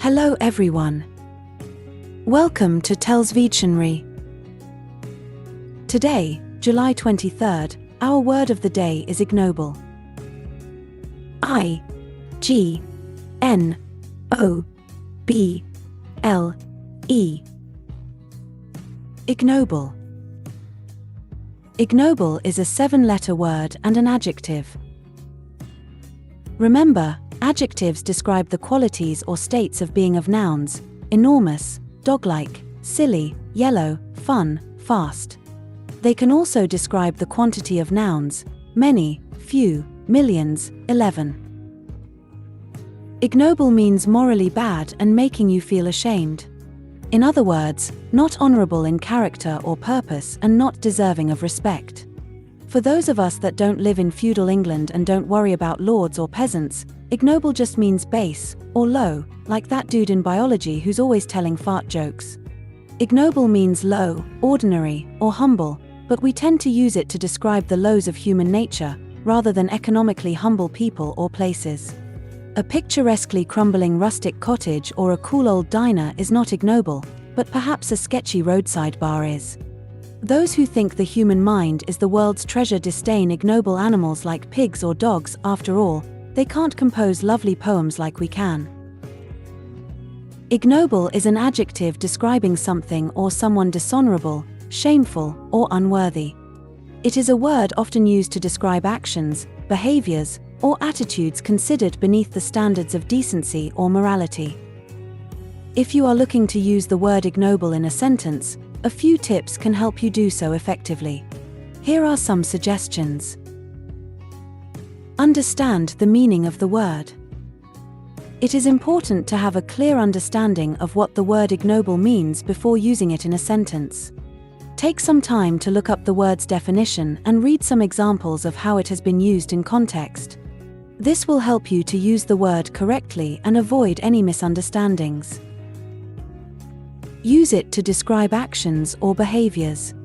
Hello everyone. Welcome to TELLS Videtionary. Today, July 23rd, our word of the day is ignoble. I-G-N-O-B-L-E. Ignoble. Ignoble is a 7-letter word and an adjective. Remember, adjectives describe the qualities or states of being of nouns: enormous, dog-like, silly, yellow, fun, fast. They can also describe the quantity of nouns: many, few, millions, 11. Ignoble means morally bad and making you feel ashamed. In other words, not honorable in character or purpose and not deserving of respect. For those of us that don't live in feudal England and don't worry about lords or peasants, ignoble just means base, or low, like that dude in biology who's always telling fart jokes. Ignoble means low, ordinary, or humble, but we tend to use it to describe the lows of human nature, rather than economically humble people or places. A picturesquely crumbling rustic cottage or a cool old diner is not ignoble, but perhaps a sketchy roadside bar is. Those who think the human mind is the world's treasure disdain ignoble animals like pigs or dogs. After all, they can't compose lovely poems like we can. Ignoble is an adjective describing something or someone dishonorable, shameful, or unworthy. It is a word often used to describe actions, behaviors, or attitudes considered beneath the standards of decency or morality. If you are looking to use the word ignoble in a sentence, a few tips can help you do so effectively. Here are some suggestions. Understand the meaning of the word. It is important to have a clear understanding of what the word ignoble means before using it in a sentence. Take some time to look up the word's definition and read some examples of how it has been used in context. This will help you to use the word correctly and avoid any misunderstandings. Use it to describe actions or behaviors.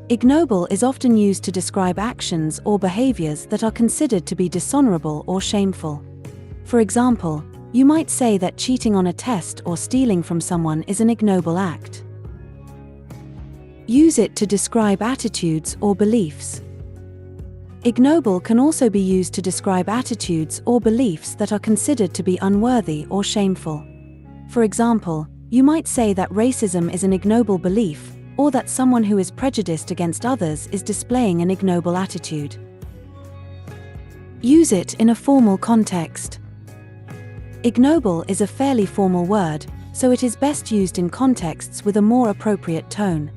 Ignoble is often used to describe actions or behaviors that are considered to be dishonorable or shameful. For example, you might say that cheating on a test or stealing from someone is an ignoble act. Use it to describe attitudes or beliefs. Ignoble can also be used to describe attitudes or beliefs that are considered to be unworthy or shameful. For example, you might say that racism is an ignoble belief, or that someone who is prejudiced against others is displaying an ignoble attitude. Use it in a formal context. Ignoble is a fairly formal word, so it is best used in contexts with a more appropriate tone.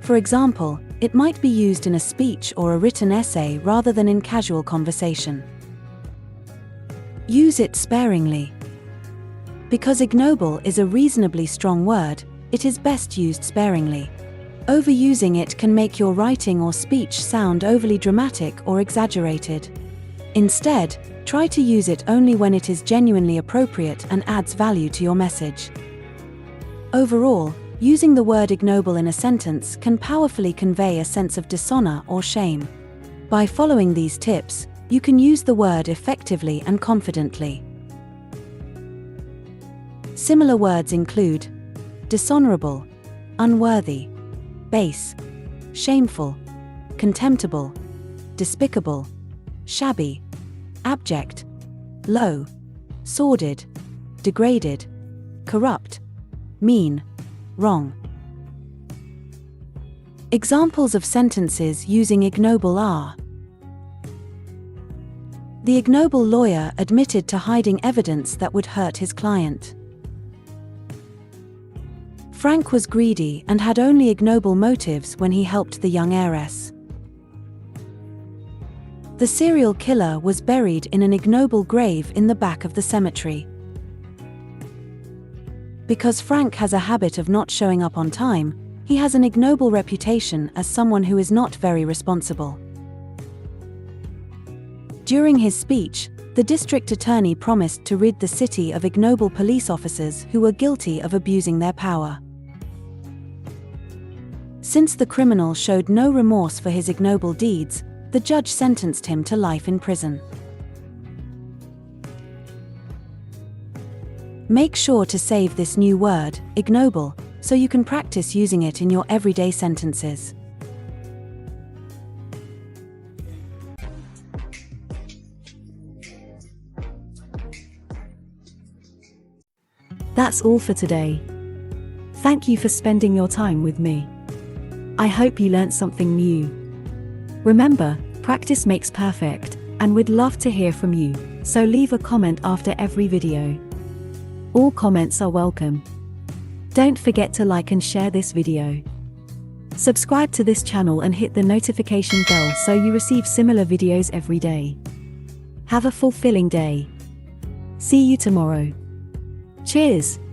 For example, it might be used in a speech or a written essay rather than in casual conversation. Use it sparingly. Because ignoble is a reasonably strong word, it is best used sparingly. Overusing it can make your writing or speech sound overly dramatic or exaggerated. Instead, try to use it only when it is genuinely appropriate and adds value to your message. Overall, using the word ignoble in a sentence can powerfully convey a sense of dishonor or shame. By following these tips, you can use the word effectively and confidently. Similar words include dishonorable, unworthy, base, shameful, contemptible, despicable, shabby, abject, low, sordid, degraded, corrupt, mean, wrong. Examples of sentences using ignoble are: the ignoble lawyer admitted to hiding evidence that would hurt his client. Frank was greedy and had only ignoble motives when he helped the young heiress. The serial killer was buried in an ignoble grave in the back of the cemetery. Because Frank has a habit of not showing up on time, he has an ignoble reputation as someone who is not very responsible. During his speech, the district attorney promised to rid the city of ignoble police officers who were guilty of abusing their power. Since the criminal showed no remorse for his ignoble deeds, the judge sentenced him to life in prison. Make sure to save this new word, ignoble, so you can practice using it in your everyday sentences. That's all for today. Thank you for spending your time with me. I hope you learned something new. Remember, practice makes perfect, and we'd love to hear from you, so leave a comment after every video. All comments are welcome. Don't forget to like and share this video. Subscribe to this channel and hit the notification bell so you receive similar videos every day. Have a fulfilling day. See you tomorrow. Cheers!